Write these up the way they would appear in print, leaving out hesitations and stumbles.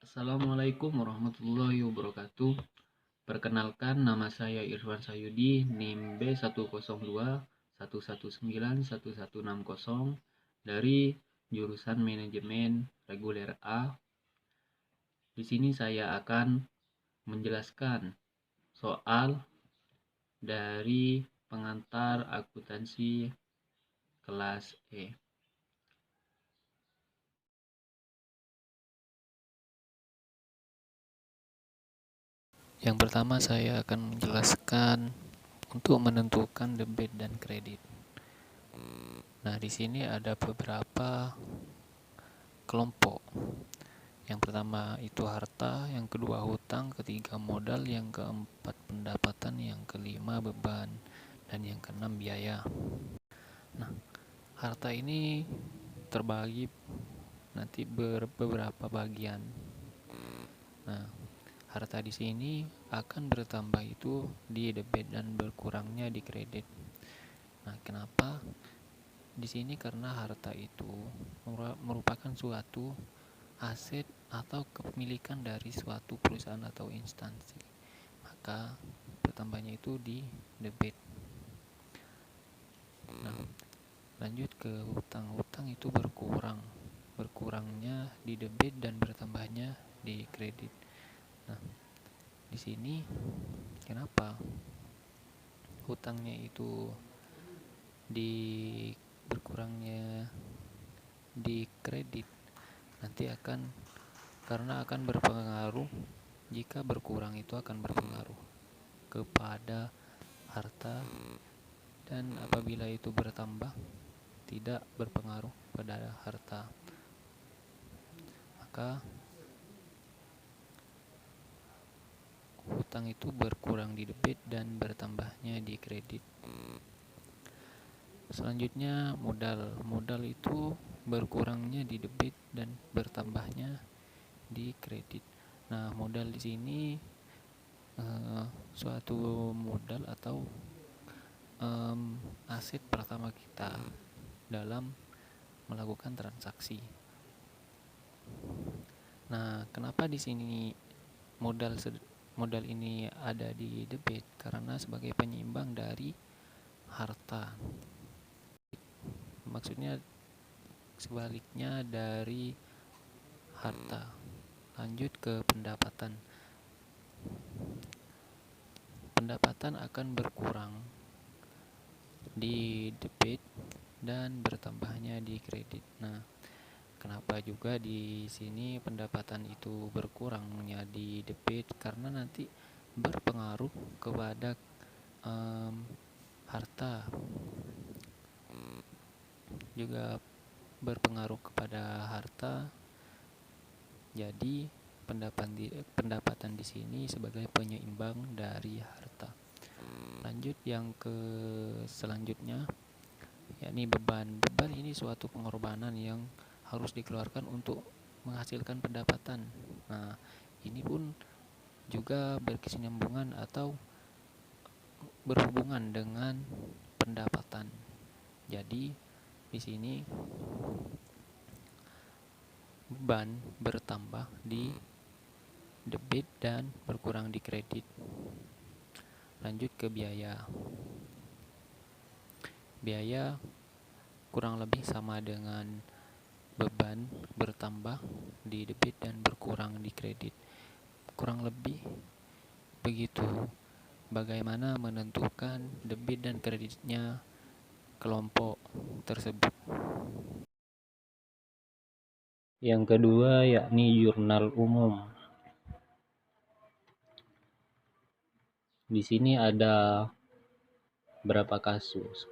Assalamualaikum warahmatullahi wabarakatuh. Perkenalkan, nama saya Irfan Sayudi, NIM B1021191191160 dari jurusan Manajemen Reguler A. Di sini saya akan menjelaskan soal dari pengantar akuntansi kelas E. Yang pertama saya akan menjelaskan untuk menentukan debit dan kredit. Nah, di sini ada beberapa kelompok. Yang pertama itu harta, yang kedua hutang, ketiga modal, yang keempat pendapatan, yang kelima beban, dan yang keenam biaya. Nah, harta ini terbagi nanti beberapa bagian. Nah, harta di sini akan bertambah itu di debit dan berkurangnya di kredit. Nah, kenapa? Di sini karena harta itu merupakan suatu aset atau kepemilikan dari suatu perusahaan atau instansi, maka bertambahnya itu di debit. Nah, lanjut ke hutang. Hutang itu berkurangnya di debit dan bertambahnya di kredit. Nah, di sini kenapa hutangnya itu berkurangnya di kredit? Nanti karena akan berpengaruh, jika berkurang itu akan berpengaruh kepada harta, dan apabila itu bertambah tidak berpengaruh pada harta. Maka hutang itu berkurang di debit dan bertambahnya di kredit. Selanjutnya modal. Modal itu berkurangnya di debit dan bertambahnya di kredit. Nah, modal di sini suatu modal atau aset pertama kita dalam melakukan transaksi. Nah, kenapa di sini modal ini ada di debit? Karena sebagai penyeimbang dari harta. Maksudnya sebaliknya dari harta. Lanjut ke pendapatan. Pendapatan akan berkurang di debit dan bertambahnya di kredit. Nah, kenapa juga di sini pendapatan itu berkurangnya di debit? Karena nanti berpengaruh kepada harta, juga berpengaruh kepada harta. Jadi pendapatan di sini sebagai penyeimbang dari harta. Lanjut yang ke selanjutnya, yakni beban. Beban ini suatu pengorbanan yang harus dikeluarkan untuk menghasilkan pendapatan. Nah, ini pun juga berkesinambungan atau berhubungan dengan pendapatan. Jadi di sini beban bertambah di debit dan berkurang di kredit. Lanjut ke biaya. Biaya kurang lebih sama dengan beban bertambah di debit dan berkurang di kredit. Kurang lebih begitu. Bagaimana menentukan debit dan kreditnya kelompok tersebut? Yang kedua yakni jurnal umum. Di sini ada berapa kasus.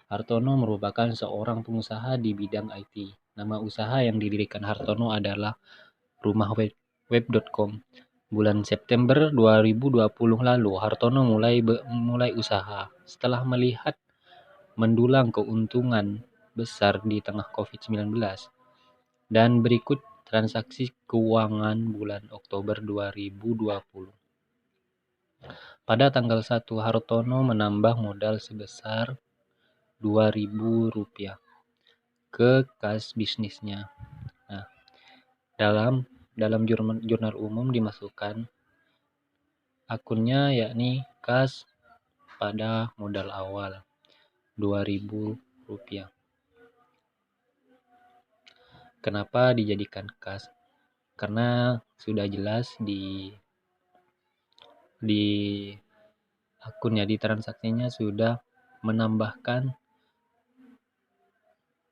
Hartono merupakan seorang pengusaha di bidang IT. Nama usaha yang didirikan Hartono adalah rumahweb.com. Bulan September 2020 lalu, Hartono mulai usaha. Setelah melihat mendulang keuntungan besar di tengah COVID-19. Dan berikut transaksi keuangan bulan Oktober 2020. Pada tanggal 1, Hartono menambah modal sebesar Rp2.000 ke kas bisnisnya. Nah, dalam dalam jurnal umum dimasukkan akunnya, yakni kas pada modal awal Rp2.000. Kenapa dijadikan kas? Karena sudah jelas di akunnya, di transaksinya sudah menambahkan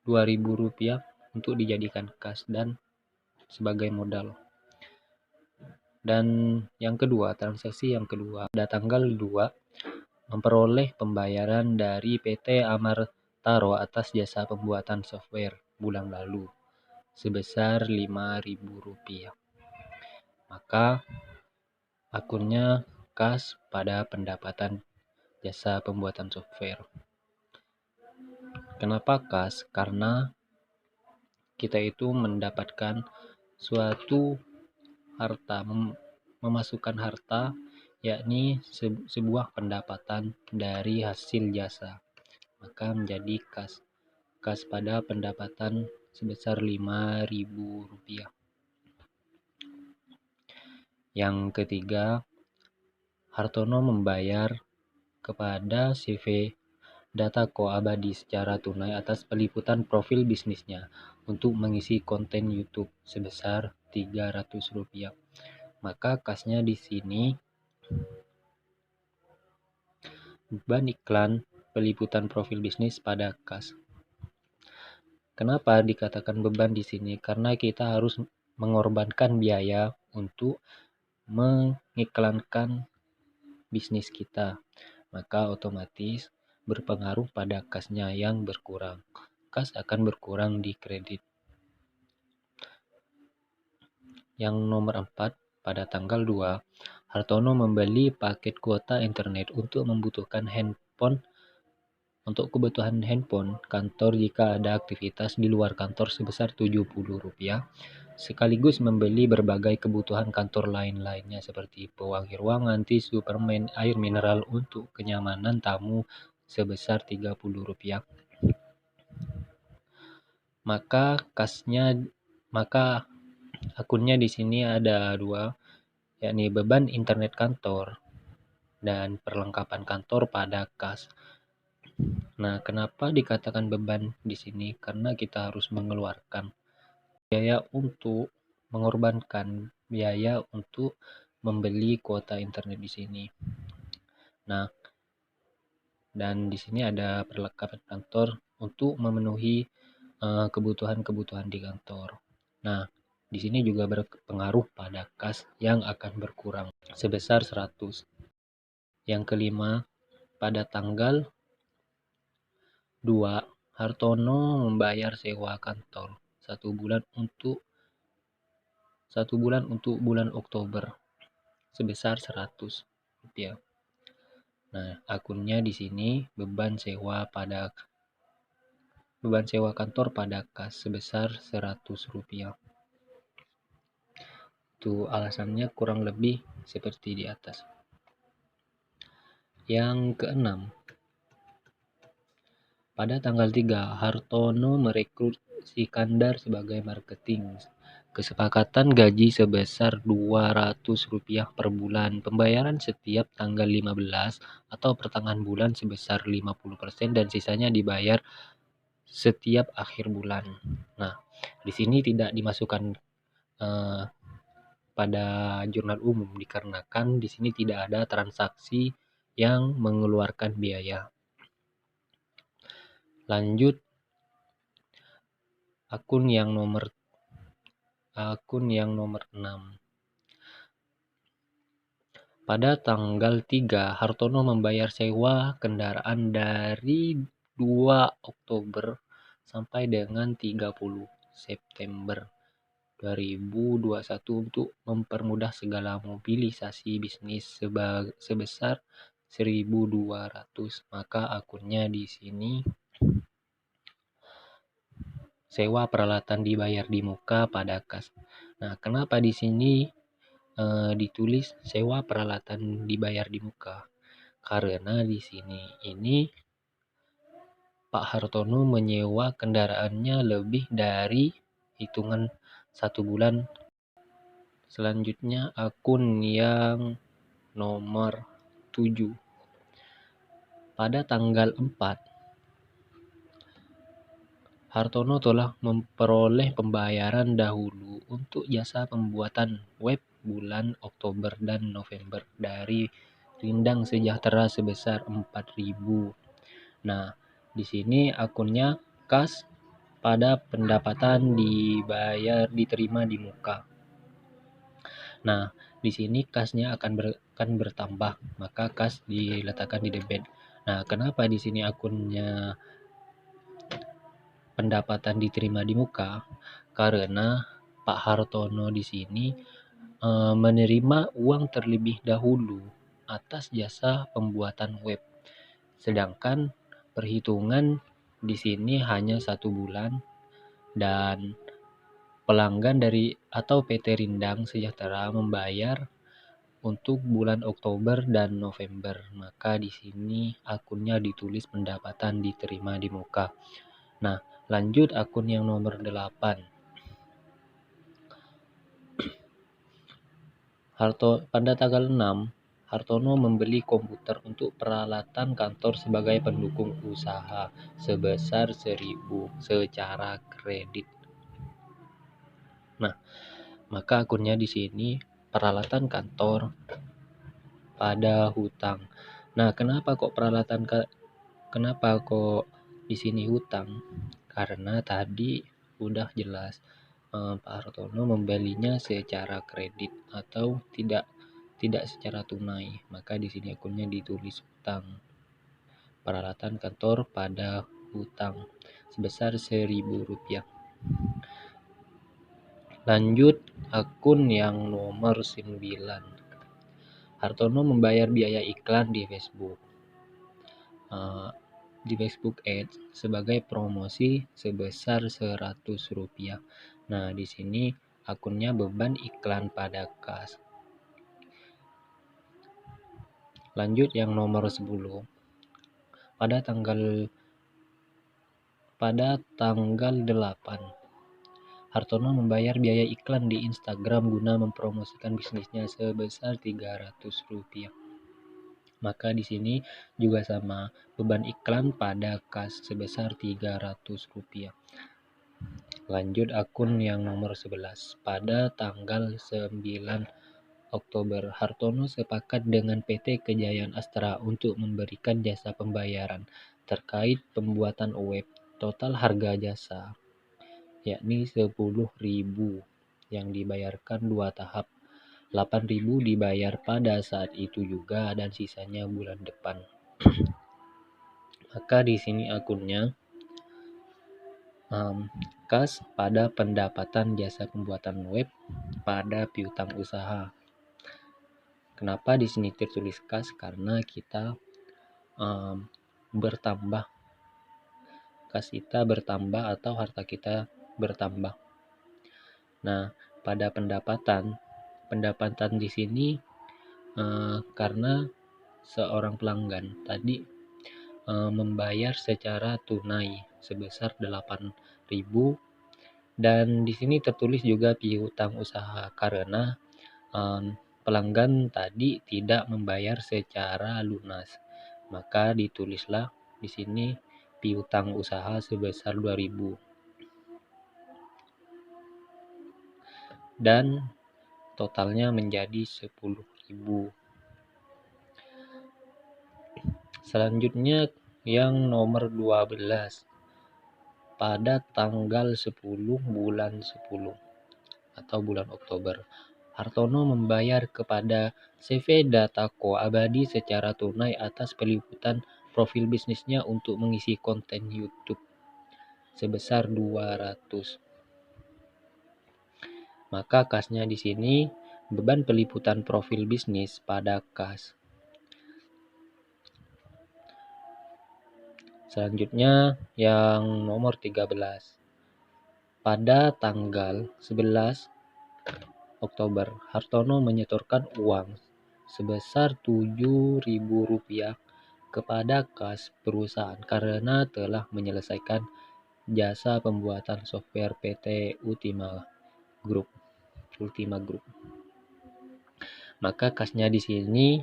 Rp2.000 untuk dijadikan kas dan sebagai modal. Dan yang kedua, transaksi yang kedua, pada tanggal 2 memperoleh pembayaran dari PT Amartaro atas jasa pembuatan software bulan lalu sebesar Rp5.000. Maka akunnya kas pada pendapatan jasa pembuatan software. Kenapa kas? Karena kita itu mendapatkan suatu harta, memasukkan harta, yakni sebuah pendapatan dari hasil jasa, maka menjadi kas pada pendapatan sebesar Rp5.000. Yang ketiga, Hartono membayar kepada CV Datako Abadi secara tunai atas peliputan profil bisnisnya untuk mengisi konten YouTube sebesar Rp300. Maka kasnya di sini beban iklan peliputan profil bisnis pada kas. Kenapa dikatakan beban di sini? Karena kita harus mengorbankan biaya untuk mengiklankan bisnis kita, maka otomatis berpengaruh pada kasnya yang berkurang. Kas akan berkurang di kredit. Yang nomor 4, pada tanggal 2, Hartono membeli paket kuota internet untuk kebutuhan handphone kantor jika ada aktivitas di luar kantor sebesar Rp70, sekaligus membeli berbagai kebutuhan kantor lainnya seperti pewangi ruangan, tisu, permen, air mineral untuk kenyamanan tamu sebesar Rp30. Maka akunnya di sini ada 2, yakni beban internet kantor dan perlengkapan kantor pada kas. Nah, kenapa dikatakan beban di sini? Karena kita harus mengorbankan biaya untuk membeli kuota internet di sini. Nah, dan di sini ada perlengkapan kantor untuk memenuhi kebutuhan di kantor. Nah, di sini juga berpengaruh pada kas yang akan berkurang sebesar 100. Yang kelima, pada tanggal 2, Hartono membayar sewa kantor 1 bulan untuk bulan Oktober sebesar Rp100. Nah, akunnya di sini beban sewa kantor pada kas sebesar Rp100. Itu alasannya kurang lebih seperti di atas. Yang keenam, pada tanggal 3, Hartono merekrut Sikandar sebagai marketing. Kesepakatan gaji sebesar Rp200 per bulan. Pembayaran setiap tanggal 15 atau pertengahan bulan sebesar 50% dan sisanya dibayar setiap akhir bulan. Nah, di sini tidak dimasukkan pada jurnal umum dikarenakan di sini tidak ada transaksi yang mengeluarkan biaya. Lanjut, akun yang nomor 6. Pada tanggal 3, Hartono membayar sewa kendaraan dari 2 Oktober sampai dengan 30 September 2021 untuk mempermudah segala mobilisasi bisnis sebesar Rp1.200. Maka akunnya di sini sewa peralatan dibayar di muka pada kas. Nah, kenapa di sini ditulis sewa peralatan dibayar di muka? Karena di sini ini Pak Hartono menyewa kendaraannya lebih dari hitungan 1 bulan Selanjutnya akun yang nomor 7. Pada tanggal 4, Hartono telah memperoleh pembayaran dahulu untuk jasa pembuatan web bulan Oktober dan November dari Rindang Sejahtera sebesar 4.000. Nah, di sini akunnya kas pada pendapatan diterima di muka. Nah, di sini kasnya akan bertambah, maka kas diletakkan di debit. Nah, kenapa di sini akunnya pendapatan diterima di muka? Karena Pak Hartono di sini menerima uang terlebih dahulu atas jasa pembuatan web. Sedangkan perhitungan di sini hanya 1 bulan dan pelanggan dari atau PT Rindang Sejahtera membayar untuk bulan Oktober dan November. Maka di sini akunnya ditulis pendapatan diterima di muka. Nah, lanjut akun yang nomor 8. Pada tanggal 6, Hartono membeli komputer untuk peralatan kantor sebagai pendukung usaha sebesar 1.000 secara kredit. Nah, maka akunnya di sini peralatan kantor pada hutang. Nah, kenapa kok di sini hutang? Karena tadi udah jelas Pak Hartono membelinya secara kredit atau tidak secara tunai. Maka di sini akunnya ditulis hutang. Peralatan kantor pada hutang sebesar Rp1.000. Lanjut akun yang nomor 9. Hartono membayar biaya iklan di Facebook. Di Facebook Ads sebagai promosi sebesar Rp100. Nah, di sini akunnya beban iklan pada kas. Lanjut yang nomor 10. Pada tanggal 8, Hartono membayar biaya iklan di Instagram guna mempromosikan bisnisnya sebesar Rp300. Maka di sini juga sama, beban iklan pada kas sebesar Rp300. Lanjut akun yang nomor 11. Pada tanggal 9 Oktober, Hartono sepakat dengan PT Kejayaan Astra untuk memberikan jasa pembayaran terkait pembuatan web. Total harga jasa yakni 10.000 yang dibayarkan 2 tahap. 8.000 dibayar pada saat itu juga dan sisanya bulan depan. Maka di sini akunnya kas pada pendapatan jasa pembuatan web pada piutang usaha. Kenapa di sini tertulis kas? Karena kita bertambah, kas kita bertambah atau harta kita bertambah. Nah, pada pendapatan di sini karena seorang pelanggan tadi membayar secara tunai sebesar 8.000 dan di sini tertulis juga piutang usaha karena pelanggan tadi tidak membayar secara lunas. Maka ditulislah di sini piutang usaha sebesar 2.000. Dan totalnya menjadi 10.000. Selanjutnya yang nomor 12. Pada tanggal 10 bulan 10 atau bulan Oktober, Hartono membayar kepada CV Datako Abadi secara tunai atas peliputan profil bisnisnya untuk mengisi konten YouTube sebesar 200. Maka kasnya di sini beban peliputan profil bisnis pada kas. Selanjutnya yang nomor 13. Pada tanggal 11 Oktober, Hartono menyetorkan uang sebesar Rp7.000 kepada kas perusahaan karena telah menyelesaikan jasa pembuatan software PT Ultima Group. maka kasnya di sini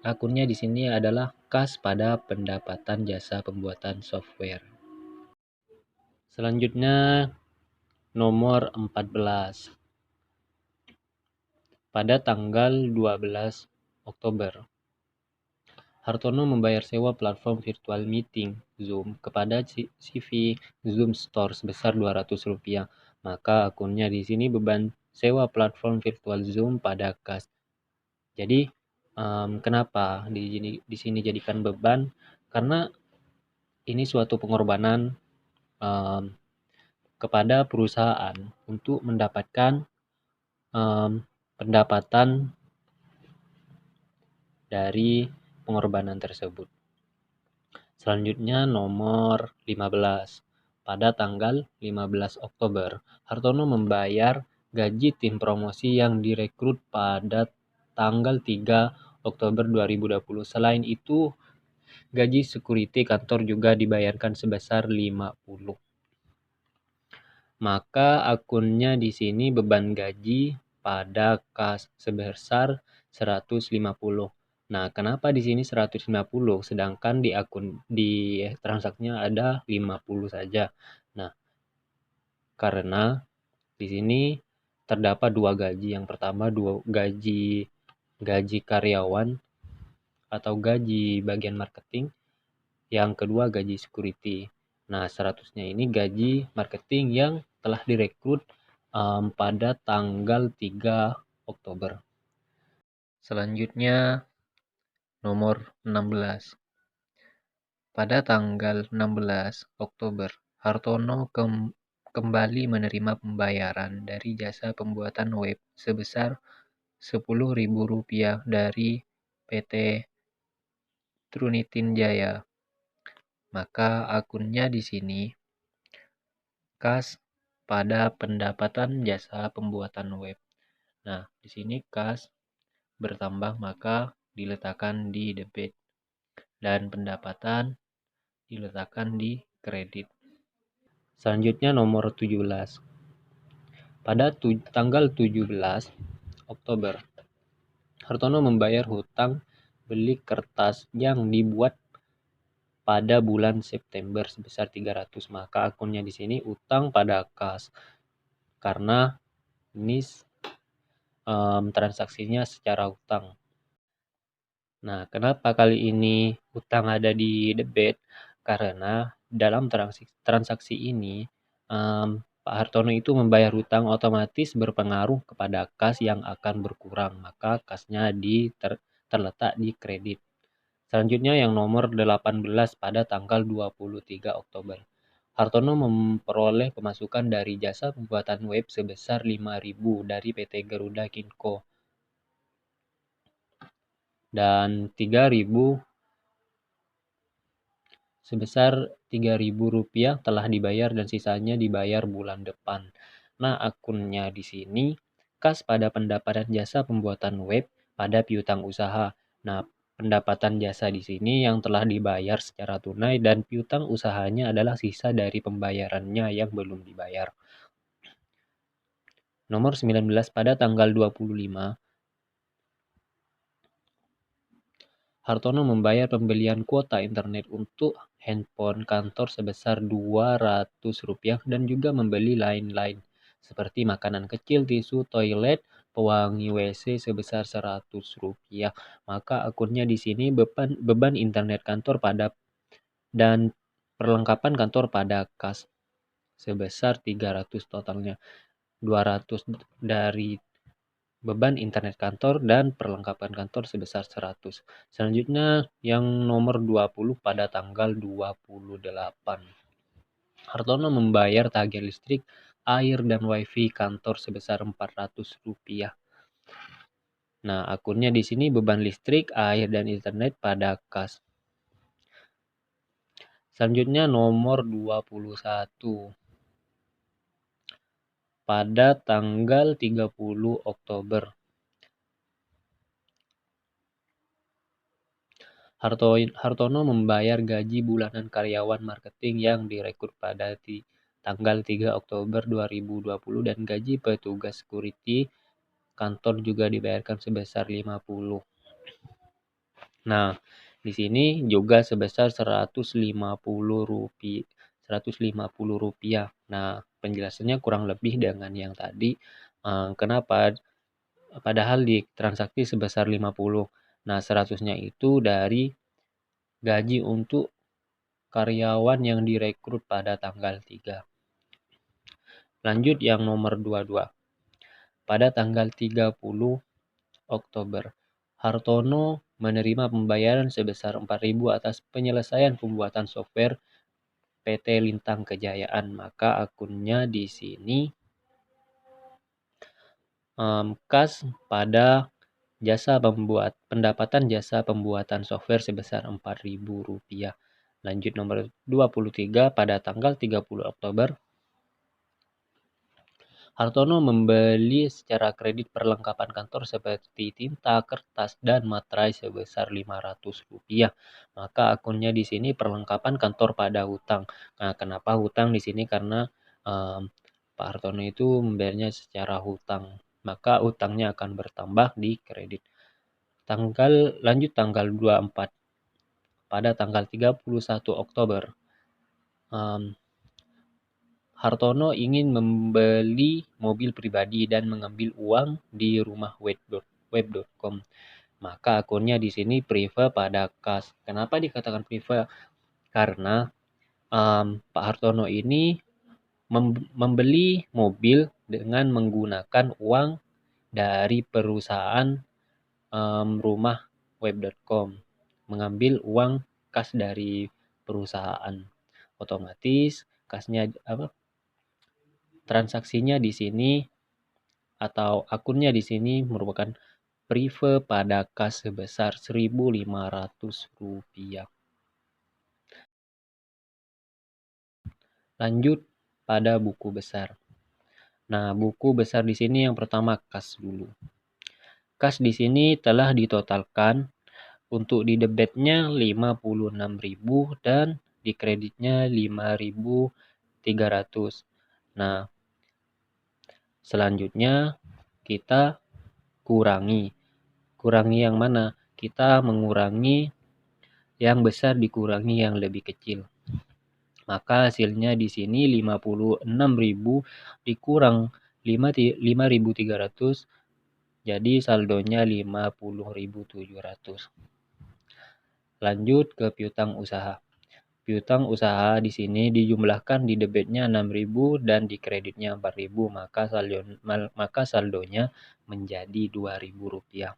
akunnya di sini adalah kas pada pendapatan jasa pembuatan software. Selanjutnya nomor 14. Pada tanggal 12 Oktober, Hartono membayar sewa platform virtual meeting Zoom kepada CV Zoom Store sebesar Rp200. Maka akunnya di sini beban sewa platform virtual Zoom pada kas. Jadi kenapa di sini jadikan beban? Karena ini suatu pengorbanan kepada perusahaan untuk mendapatkan pendapatan dari pengorbanan tersebut. Selanjutnya nomor 15. Pada tanggal 15 Oktober, Hartono membayar gaji tim promosi yang direkrut pada tanggal 3 Oktober 2020. Selain itu, gaji security kantor juga dibayarkan sebesar 50. Maka akunnya di sini beban gaji pada kas sebesar 150. Nah, kenapa di sini 150 sedangkan di transaksinya ada 50 saja? Nah, karena di sini terdapat dua gaji. Yang pertama gaji karyawan atau gaji bagian marketing, yang kedua gaji security. Nah, 100-nya ini gaji marketing yang telah direkrut pada tanggal 3 Oktober. Selanjutnya nomor 16. Pada tanggal 16 Oktober, Hartono kembali menerima pembayaran dari jasa pembuatan web sebesar Rp10.000 dari PT Trunitin Jaya. Maka akunnya di sini kas pada pendapatan jasa pembuatan web. Nah, di sini kas bertambah maka diletakkan di debit dan pendapatan diletakkan di kredit. Selanjutnya nomor 17. Pada tanggal 17 Oktober, Hartono membayar hutang beli kertas yang dibuat pada bulan September sebesar 300. Maka akunnya di sini utang pada kas karena ini transaksinya secara utang. Nah, kenapa kali ini utang ada di debit? Karena dalam transaksi ini Pak Hartono itu membayar hutang otomatis berpengaruh kepada kas yang akan berkurang, maka kasnya terletak di kredit. Selanjutnya yang nomor 18 pada tanggal 23 Oktober. Hartono memperoleh pemasukan dari jasa pembuatan web sebesar 5.000 dari PT Garuda Kinko dan 3.000 sebesar Rp3.000 telah dibayar dan sisanya dibayar bulan depan. Nah, akunnya di sini kas pada pendapatan jasa pembuatan web pada piutang usaha. Nah, pendapatan jasa di sini yang telah dibayar secara tunai dan piutang usahanya adalah sisa dari pembayarannya yang belum dibayar. Nomor 19 pada tanggal 25, Hartono membayar pembelian kuota internet untuk handphone kantor sebesar Rp200 dan juga membeli lain-lain seperti makanan kecil, tisu, toilet, pewangi WC sebesar Rp100. Maka akunnya di sini beban internet kantor dan perlengkapan kantor pada kas sebesar 300 totalnya. 200 dari beban internet kantor dan perlengkapan kantor sebesar 100. Selanjutnya yang nomor 20 pada tanggal 28. Hartono membayar tagihan listrik, air, dan wifi kantor sebesar Rp400. Nah, akunnya di sini beban listrik, air, dan internet pada kas. Selanjutnya nomor 21. Pada tanggal 30 Oktober, Hartono membayar gaji bulanan karyawan marketing yang direkrut pada tanggal 3 Oktober 2020 dan gaji petugas security kantor juga dibayarkan sebesar 50. Nah, di sini juga sebesar 150 rupiah. Nah, penjelasannya kurang lebih dengan yang tadi. Kenapa? Padahal di transaksi sebesar 50. Nah, 100-nya itu dari gaji untuk karyawan yang direkrut pada tanggal 3. Lanjut yang nomor 22. Pada tanggal 30 Oktober, Hartono menerima pembayaran sebesar 4.000 atas penyelesaian pembuatan software PT Lintang Kejayaan. Maka akunnya di sini kas pada pendapatan jasa pembuatan software sebesar Rp4.000. Lanjut nomor 23, pada tanggal 30 Oktober, Hartono membeli secara kredit perlengkapan kantor seperti tinta, kertas, dan materai sebesar Rp500. Maka akunnya di sini perlengkapan kantor pada hutang. Nah, kenapa hutang di sini? Karena Pak Hartono itu membayarnya secara hutang. Maka hutangnya akan bertambah di kredit. Lanjut tanggal 24. Pada tanggal 31 Oktober, Hartono ingin membeli mobil pribadi dan mengambil uang di rumah web.com. Maka akunnya di sini prive pada kas. Kenapa dikatakan prive? Karena Pak Hartono ini membeli mobil dengan menggunakan uang dari perusahaan rumah web.com, mengambil uang kas dari perusahaan. Otomatis kasnya transaksinya di sini atau akunnya di sini merupakan prive pada kas sebesar Rp1.500. Lanjut pada buku besar. Nah, buku besar di sini yang pertama kas dulu. Kas di sini telah ditotalkan. Untuk di debitnya 56.000 dan di kreditnya 5.300. Nah, selanjutnya kita kurangi. Kurangi yang mana? Kita mengurangi yang besar dikurangi yang lebih kecil. Maka hasilnya di sini 56.000 dikurang 5.300, jadi saldonya 50.700. Lanjut ke piutang usaha. Piutang usaha di sini dijumlahkan di debitnya 6.000 dan di kreditnya 4.000, maka saldonya menjadi Rp2.000.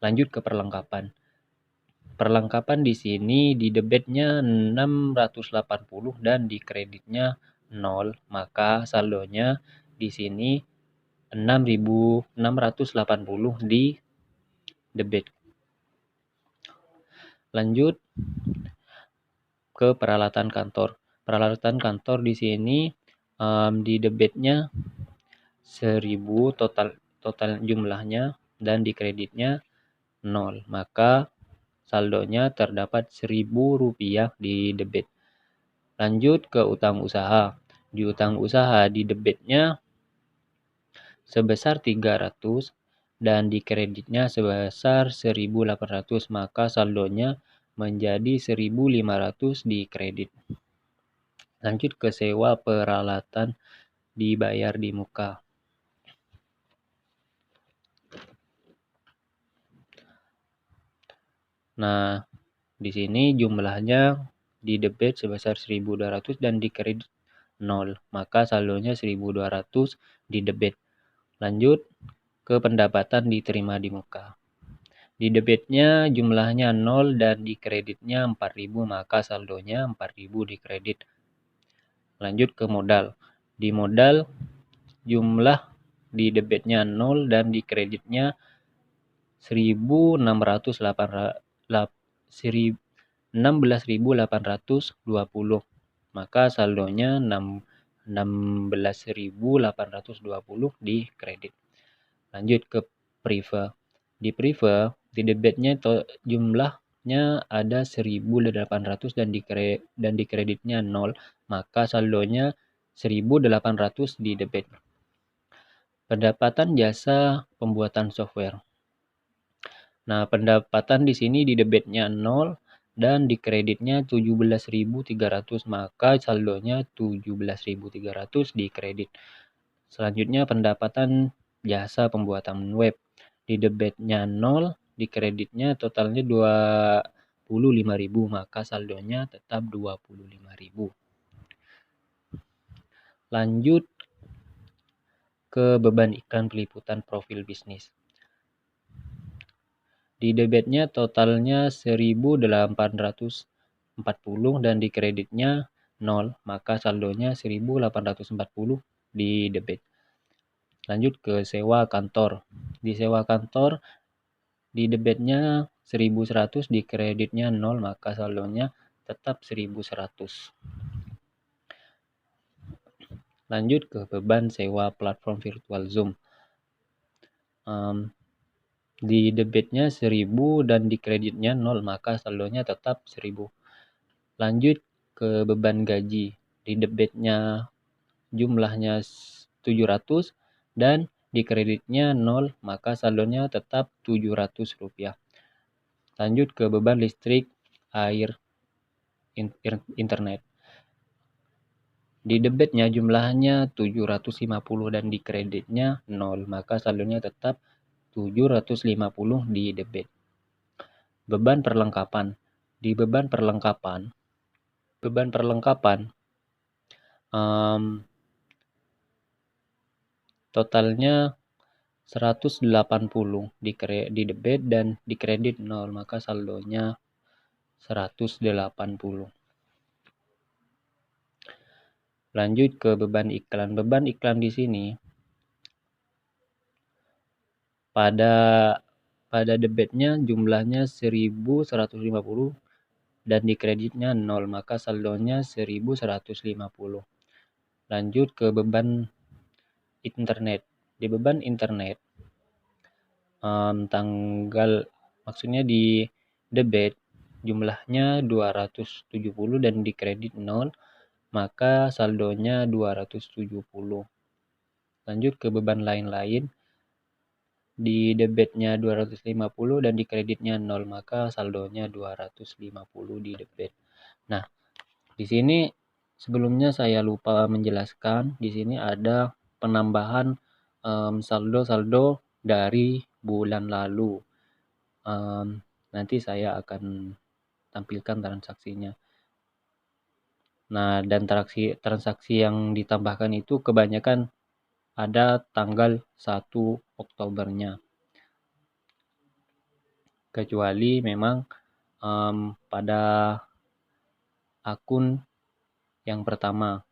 Lanjut ke perlengkapan. Perlengkapan di sini di debitnya 680 dan di kreditnya 0, maka saldonya di sini 6.680 di debit. Lanjut ke peralatan kantor. Peralatan kantor di sini di debitnya 1.000 total jumlahnya dan di kreditnya 0. Maka saldonya terdapat Rp1.000 di debit. Lanjut ke utang usaha. Di utang usaha di debitnya sebesar 300 dan di kreditnya sebesar 1.800, maka saldonya menjadi 1.500 di kredit. Lanjut ke sewa peralatan dibayar di muka. Nah, di sini jumlahnya di debit sebesar 1.200 dan di kredit 0, maka saldonya 1.200 di debit. Lanjut ke pendapatan diterima di muka. Di debitnya jumlahnya 0 dan di kreditnya 4.000, maka saldonya 4.000 di kredit. Lanjut ke modal. Di modal jumlah di debitnya 0 dan di kreditnya 16.820, maka saldonya 16.820 di kredit. Lanjut ke prive. Di prive di debitnya jumlahnya ada 1.800 dan di kreditnya 0, maka saldonya 1.800 di debit. Pendapatan jasa pembuatan software. Nah, pendapatan di sini di debitnya 0 dan di kreditnya 17.300, maka saldonya 17.300 di kredit. Selanjutnya pendapatan jasa pembuatan web. Di debitnya 0, di kreditnya totalnya 25.000, maka saldonya tetap 25.000. Lanjut ke beban iklan peliputan profil bisnis. Di debitnya totalnya 1.840 dan di kreditnya 0, maka saldonya 1.840 di debit. Lanjut ke sewa kantor. Di sewa kantor di debitnya 1.100, di kreditnya 0, maka saldonya tetap 1.100. Lanjut ke beban sewa platform virtual Zoom. Di debitnya 1.000 dan di kreditnya 0, maka saldonya tetap 1.000. Lanjut ke beban gaji. Di debitnya jumlahnya 700 dan di kreditnya 0, maka saldonya tetap Rp700. Lanjut ke beban listrik, air, internet. Di debitnya jumlahnya 750 dan di kreditnya 0, maka saldonya tetap 750 di debit. Beban perlengkapan. Di beban perlengkapan totalnya 180 di debit dan di kredit 0, maka saldonya 180. Lanjut ke beban iklan. Beban iklan di sini pada debitnya jumlahnya 1.150 dan di kreditnya 0, maka saldonya 1.150. Lanjut ke beban internet. Di beban internet maksudnya di debit jumlahnya 270 dan di kredit 0, maka saldonya 270. Lanjut ke beban lain-lain. Di debitnya 250 dan di kreditnya 0, maka saldonya 250 di debit. Nah, di sini sebelumnya saya lupa menjelaskan, di sini ada penambahan saldo-saldo dari bulan lalu. Nanti saya akan tampilkan transaksinya. Nah, dan transaksi yang ditambahkan itu kebanyakan ada tanggal 1 Oktobernya. Kecuali memang pada akun yang pertama,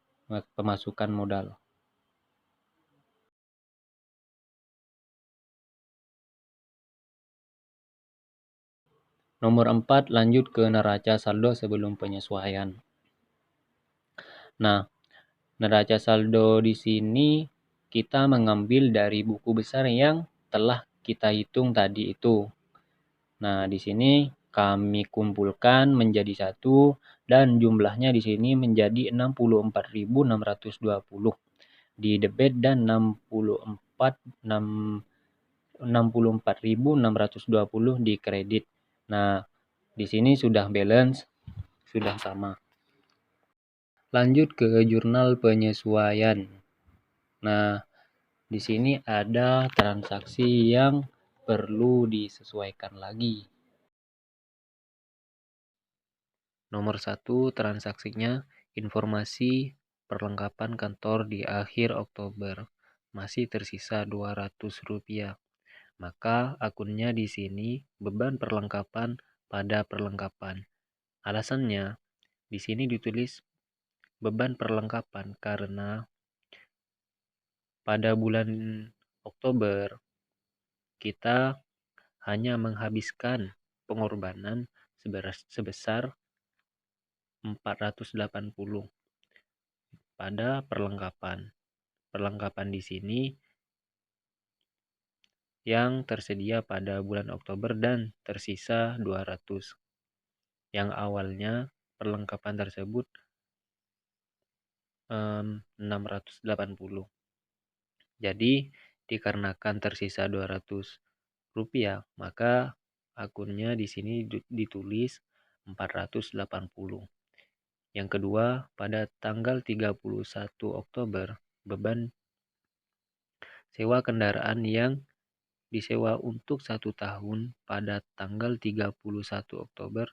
pemasukan modal. Nomor 4, lanjut ke neraca saldo sebelum penyesuaian. Nah, neraca saldo di sini kita mengambil dari buku besar yang telah kita hitung tadi itu. Nah, di sini kami kumpulkan menjadi satu dan jumlahnya di sini menjadi 64.620 di debit dan 64.620 di kredit. Nah, di sini sudah balance, sudah sama. Lanjut ke jurnal penyesuaian. Nah, di sini ada transaksi yang perlu disesuaikan lagi. Nomor 1, transaksinya informasi perlengkapan kantor di akhir Oktober. Masih tersisa Rp200. Maka akunnya di sini beban perlengkapan pada perlengkapan. Alasannya di sini ditulis beban perlengkapan karena pada bulan Oktober kita hanya menghabiskan pengorbanan sebesar 480 pada perlengkapan. Perlengkapan di sini yang tersedia pada bulan Oktober dan tersisa 200. Yang awalnya perlengkapan tersebut 680. Jadi dikarenakan tersisa Rp200, maka akunnya di sini ditulis 480. Yang kedua, pada tanggal 31 Oktober, beban sewa kendaraan yang disewa untuk 1 tahun pada tanggal 31 Oktober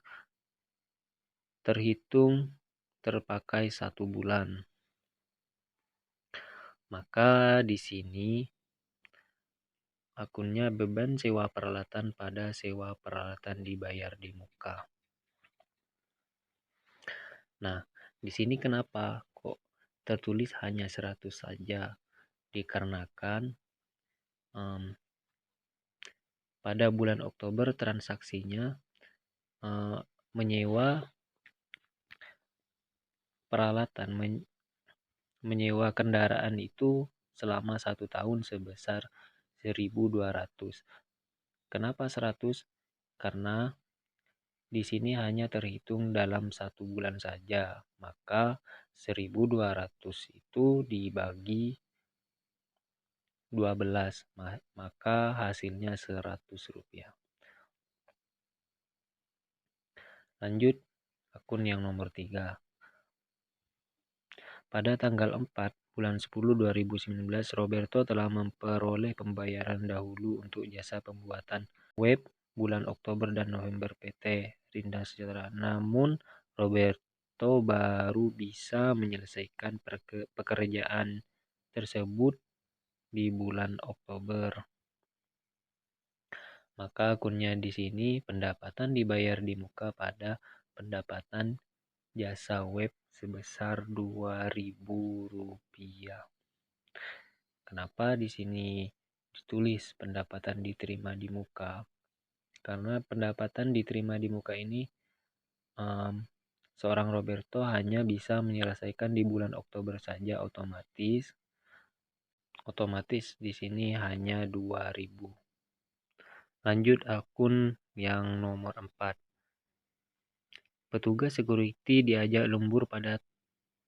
terhitung terpakai 1 bulan. Maka di sini akunnya beban sewa peralatan pada sewa peralatan dibayar di muka. Nah, di sini kenapa kok tertulis hanya 100 saja? Dikarenakan pada bulan Oktober transaksinya menyewa peralatan, menyewa kendaraan itu selama 1 tahun sebesar 1.200. Kenapa 100? Karena di sini hanya terhitung dalam 1 bulan saja, maka 1.200 itu dibagi 12, maka hasilnya Rp100. Lanjut, akun yang nomor 3. Pada tanggal 4 bulan 10 2019, Roberto telah memperoleh pembayaran dahulu untuk jasa pembuatan web bulan Oktober dan November PT Rinda Sejahtera. Namun, Roberto baru bisa menyelesaikan pekerjaan tersebut di bulan Oktober. Maka akunnya di sini pendapatan dibayar di muka pada pendapatan jasa web sebesar Rp2.000. Kenapa di sini ditulis pendapatan diterima di muka? Karena pendapatan diterima di muka ini seorang Roberto hanya bisa menyelesaikan di bulan Oktober saja, otomatis di sini hanya 2.000. Lanjut akun yang nomor 4. Petugas security diajak lembur pada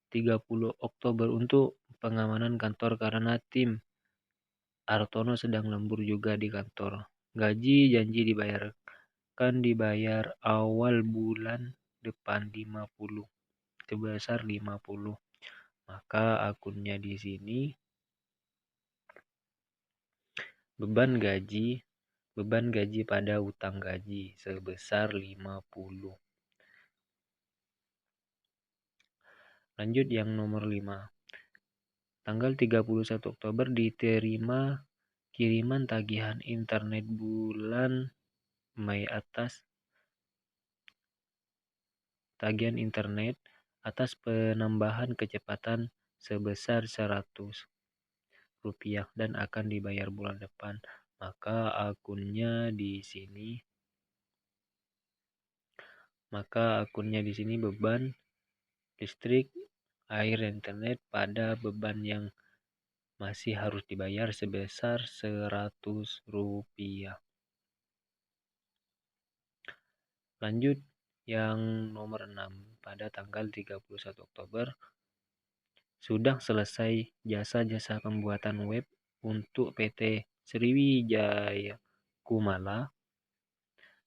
30 Oktober untuk pengamanan kantor karena tim Artono sedang lembur juga di kantor. Gaji janji dibayar awal bulan depan 50, sebesar 50. Maka akunnya di sini beban gaji pada utang gaji sebesar 50. Lanjut yang nomor 5. Tanggal 31 Oktober diterima kiriman tagihan internet bulan Mei atas penambahan kecepatan sebesar Rp100 dan akan dibayar bulan depan. Maka akunnya di sini beban listrik, air, internet pada beban yang masih harus dibayar sebesar Rp100. Lanjut yang nomor 6. Pada tanggal 31 Oktober sudah selesai jasa-jasa pembuatan web untuk PT Sriwijaya Kumala.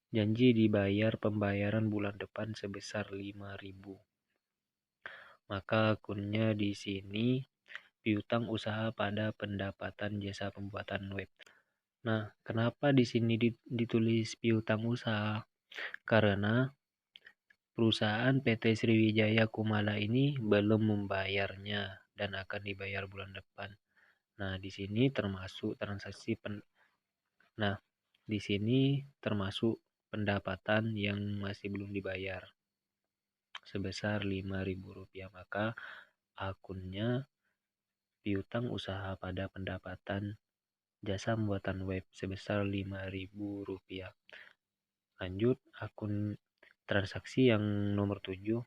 Janji dibayar pembayaran bulan depan sebesar 5.000. Maka akunnya di sini piutang usaha pada pendapatan jasa pembuatan web. Nah, kenapa di sini ditulis piutang usaha? Karena perusahaan PT Sriwijaya Kumala ini belum membayarnya dan akan dibayar bulan depan. Nah, di sini termasuk pendapatan yang masih belum dibayar sebesar Rp5.000. Maka akunnya piutang usaha pada pendapatan jasa pembuatan web sebesar Rp5.000. Lanjut akun transaksi yang nomor 7.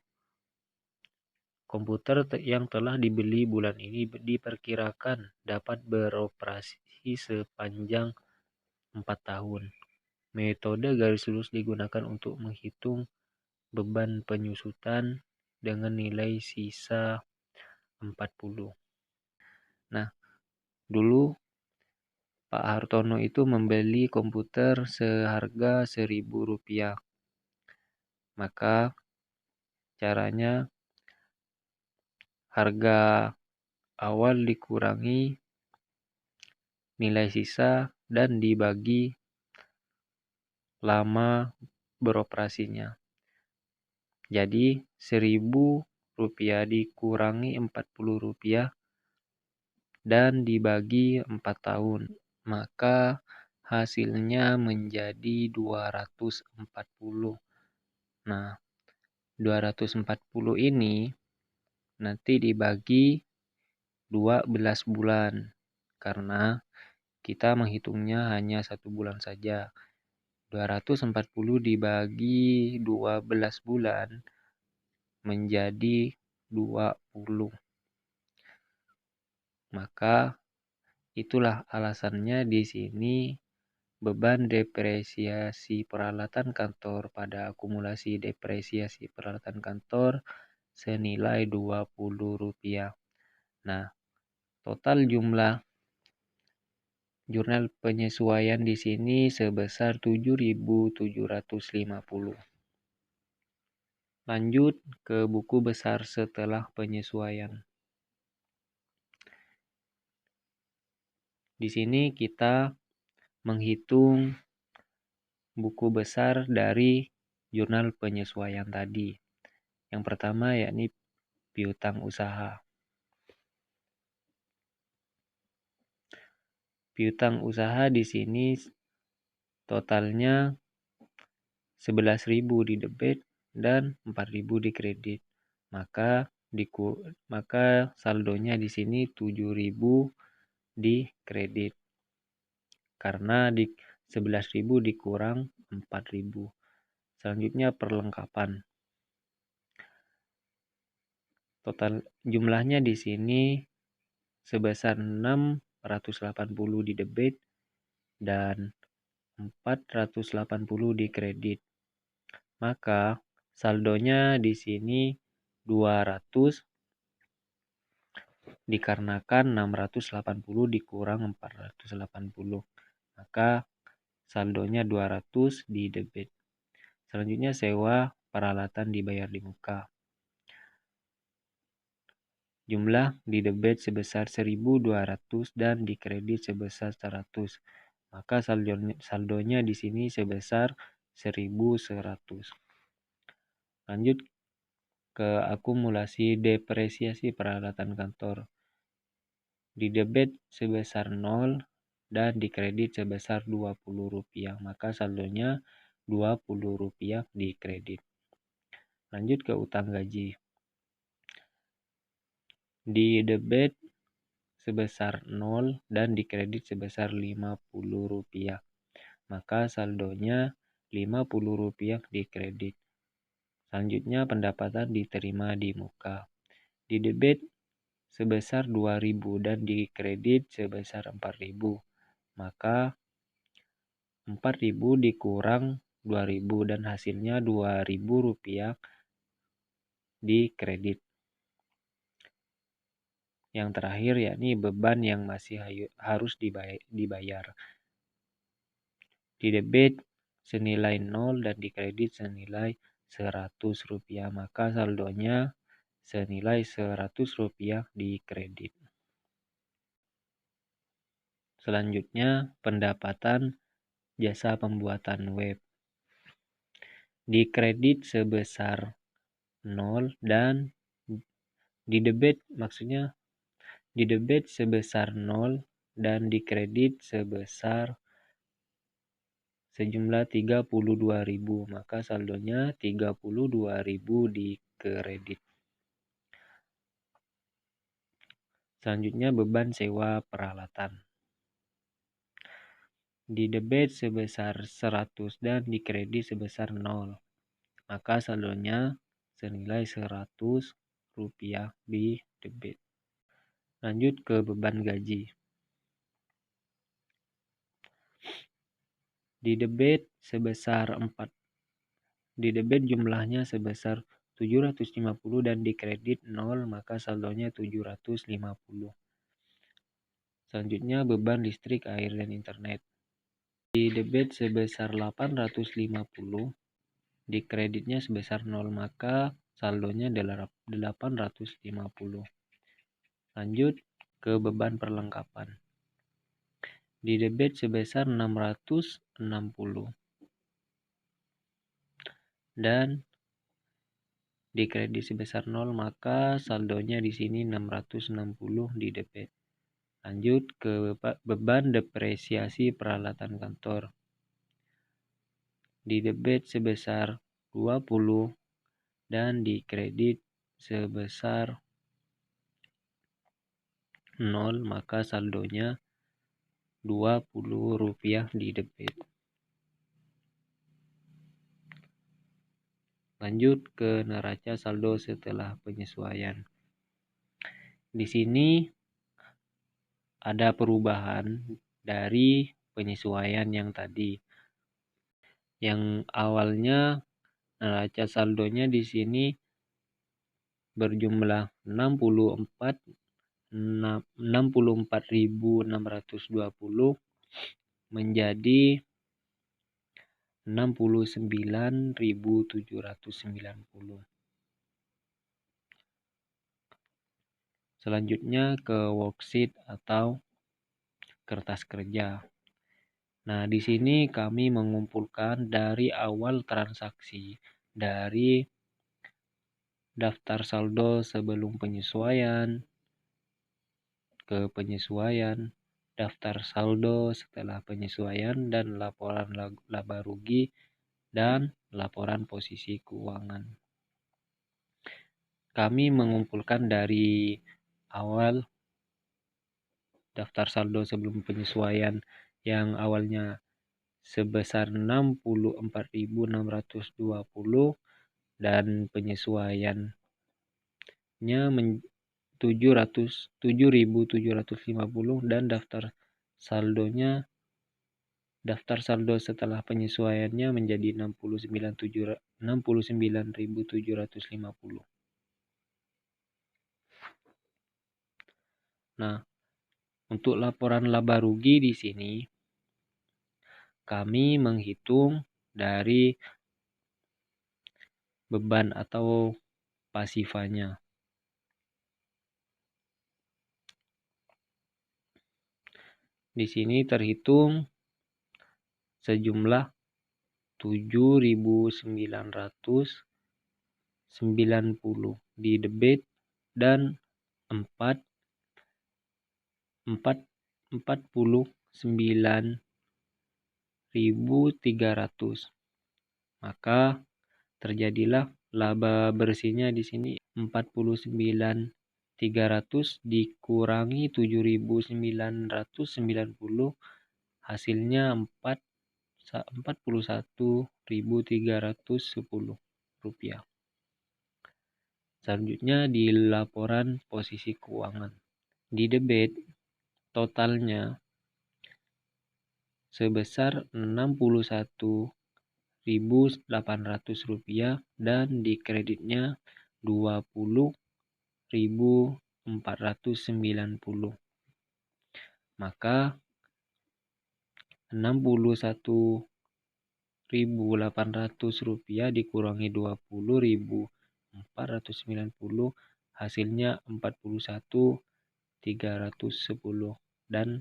Komputer yang telah dibeli bulan ini diperkirakan dapat beroperasi sepanjang 4 tahun. Metode garis lurus digunakan untuk menghitung beban penyusutan dengan nilai sisa 40. Nah, dulu Pak Hartono itu membeli komputer seharga Rp1.000. Maka caranya harga awal dikurangi nilai sisa dan dibagi lama beroperasinya. Jadi Rp1.000 dikurangi Rp40 dan dibagi 4 tahun. Maka hasilnya menjadi 240. Nah, 240 ini nanti dibagi 12 bulan. Karena kita menghitungnya hanya 1 bulan saja. 240 dibagi 12 bulan menjadi 20. Maka itulah alasannya di sini beban depresiasi peralatan kantor pada akumulasi depresiasi peralatan kantor senilai Rp20. Nah, total jumlah jurnal penyesuaian di sini sebesar 7.750. Lanjut ke buku besar setelah penyesuaian. Di sini kita menghitung buku besar dari jurnal penyesuaian tadi. Yang pertama yakni piutang usaha. Piutang usaha di sini totalnya 11.000 di debit dan 4.000 di kredit. Maka saldonya di sini 7.000 di kredit. Karena di 11.000 dikurang 4.000. Selanjutnya perlengkapan. Total jumlahnya di sini sebesar 680 di debit dan 480 di kredit. Maka saldonya di sini 200 dikarenakan 680 dikurang 480. Maka saldonya 200 di debit. Selanjutnya sewa peralatan dibayar di muka. Jumlah di debit sebesar 1.200 dan di kredit sebesar 100. Maka saldonya di sini sebesar 1.100. Lanjut ke akumulasi depresiasi peralatan kantor. Di debit sebesar 0 dan di kredit sebesar Rp20. Maka saldonya Rp20 di kredit. Lanjut ke utang gaji. Di debit sebesar 0 dan di kredit sebesar Rp50. Maka saldonya Rp50 di kredit. Selanjutnya pendapatan diterima di muka. Di debit sebesar 2.000 dan di kredit sebesar 4.000. Maka 4.000 dikurang 2.000 dan hasilnya Rp2.000 di kredit. Yang terakhir yakni beban yang masih harus dibayar. Di debit senilai 0 dan di kredit senilai Rp100. Maka saldonya senilai Rp100 di kredit. Selanjutnya pendapatan jasa pembuatan web. Di kredit sebesar 0 dan di debit sebesar 0 dan di kredit sebesar sejumlah 32.000. Maka saldonya 32.000 di kredit. Selanjutnya beban sewa peralatan. Di debit sebesar 100 dan di kredit sebesar 0. Maka saldonya senilai Rp100 di debit. Lanjut ke beban gaji. Di debit jumlahnya sebesar 750 dan di kredit 0, maka saldonya 750. Selanjutnya beban listrik, air, dan internet. Di debit sebesar 850, di kreditnya sebesar 0, maka saldonya 850. Lanjut ke beban perlengkapan. Di debit sebesar 660 dan di kredit sebesar 0, maka saldonya di sini 660 di debit. Lanjut ke beban depresiasi peralatan kantor. Di debit sebesar 20 dan di kredit sebesar 0, maka saldonya Rp20 di debit. Lanjut ke neraca saldo setelah penyesuaian. Di sini ada perubahan dari penyesuaian yang tadi. Yang awalnya neraca saldonya di sini berjumlah 64.620 menjadi 69.790. Selanjutnya ke worksheet atau kertas kerja. Nah, di sini kami mengumpulkan dari awal transaksi, dari daftar saldo sebelum penyesuaian, ke penyesuaian, daftar saldo setelah penyesuaian, dan laporan laba rugi, dan laporan posisi keuangan. Kami mengumpulkan dari awal daftar saldo sebelum penyesuaian yang awalnya sebesar 64.620 dan penyesuaiannya 7.750 dan daftar saldo setelah penyesuaiannya menjadi 69.750. Nah, untuk laporan laba rugi di sini kami menghitung dari beban atau pasifanya. Di sini terhitung sejumlah 7.990 di debit dan 49.300. Maka terjadilah laba bersihnya di sini 49.300 dikurangi 7.990, hasilnya 41.310 rupiah. Selanjutnya di laporan posisi keuangan. Di debit totalnya sebesar 61.800 rupiah dan di kreditnya 20.490. Maka 61.800 rupiah dikurangi 20.490, hasilnya 41.310 dan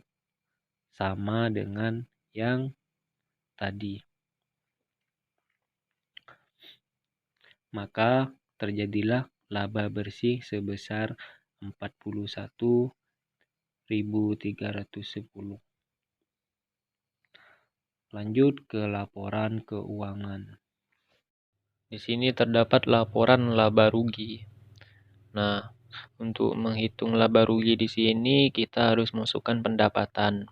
sama dengan yang tadi. Maka terjadilah laba bersih sebesar 41.310. Lanjut ke laporan keuangan. Di sini terdapat laporan laba rugi. Nah, untuk menghitung laba rugi di sini kita harus masukkan pendapatan.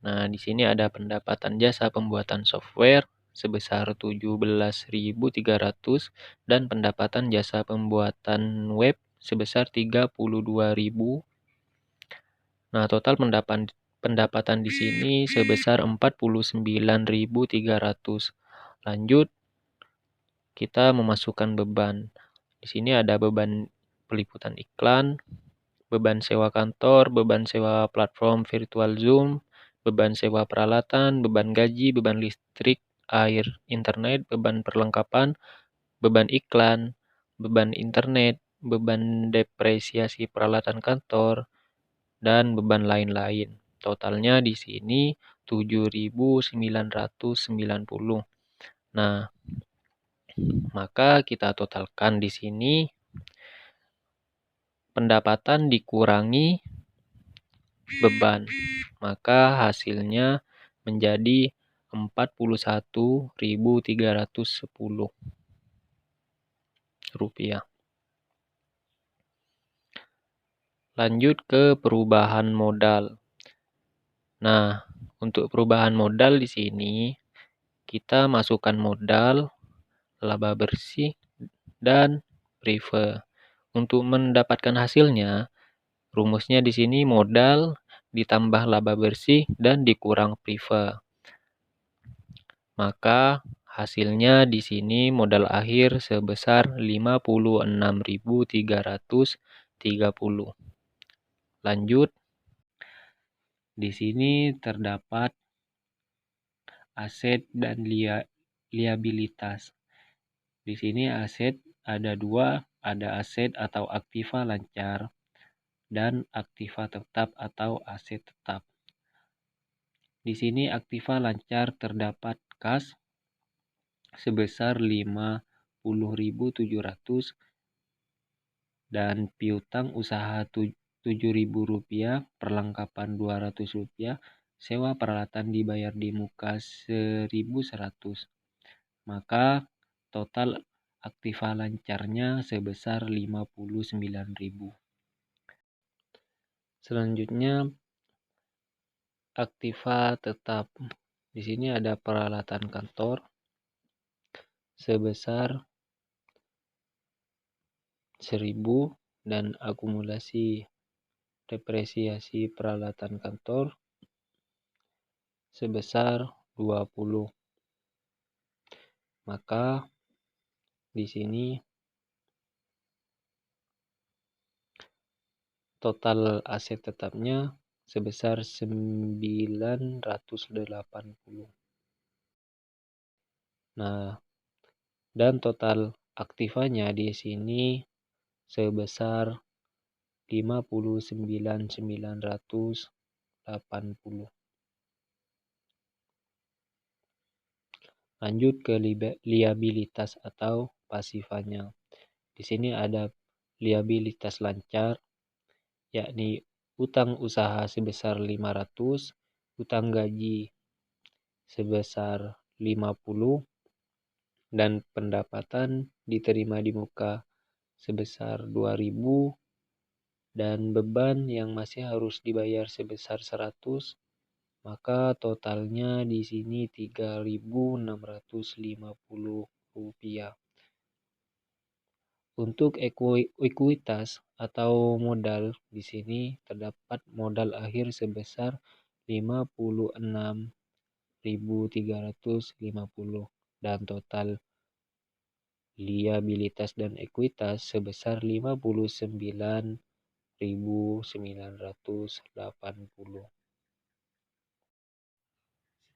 Nah, di sini ada pendapatan jasa pembuatan software sebesar 17.300 dan pendapatan jasa pembuatan web sebesar 32.000. Nah, total pendapatan di sini sebesar 49.300. Lanjut, kita memasukkan beban. Di sini ada beban peliputan iklan, beban sewa kantor, beban sewa platform virtual Zoom, beban sewa peralatan, beban gaji, beban listrik, air, internet, beban perlengkapan, beban iklan, beban internet, beban depresiasi peralatan kantor, dan beban lain-lain. Totalnya di sini 7.990. Nah, maka kita totalkan di sini pendapatan dikurangi beban. Maka hasilnya menjadi 41.310 rupiah. Lanjut ke perubahan modal. Nah, untuk perubahan modal di sini kita masukkan modal, laba bersih, dan prive. Untuk mendapatkan hasilnya, rumusnya di sini modal ditambah laba bersih dan dikurang prive. Maka hasilnya di sini modal akhir sebesar 56.330. Lanjut. Di sini terdapat aset dan liabilitas. Di sini aset ada dua, ada aset atau aktiva lancar dan aktiva tetap atau aset tetap. Di sini aktiva lancar terdapat kas sebesar 50.700 dan piutang usaha 7.000 rupiah, perlengkapan 200 rupiah, sewa peralatan dibayar di muka 1.100. Maka total aktiva lancarnya sebesar 59.000. Selanjutnya aktiva tetap. Di sini ada peralatan kantor sebesar 1.000 dan akumulasi depresiasi peralatan kantor sebesar 20. Maka di sini total aset tetapnya sebesar 980. Nah, dan total aktivanya di sini sebesar 59.980. Lanjut ke liabilitas atau pasifanya. Di sini ada liabilitas lancar, yakni utang usaha sebesar 500, utang gaji sebesar 50, dan pendapatan diterima di muka sebesar 2.000, dan beban yang masih harus dibayar sebesar 100, maka totalnya di sini 3.650 rupiah. Untuk ekuitas atau modal di sini terdapat modal akhir sebesar 56.350 dan total liabilitas dan ekuitas sebesar 59.980.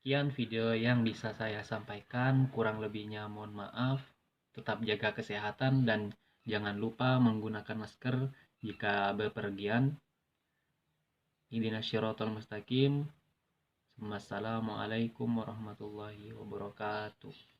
Sekian video yang bisa saya sampaikan, kurang lebihnya mohon maaf. Tetap jaga kesehatan dan jangan lupa menggunakan masker jika bepergian. Ihdinas syiratal mustaqim. Wassalamualaikum warahmatullahi wabarakatuh.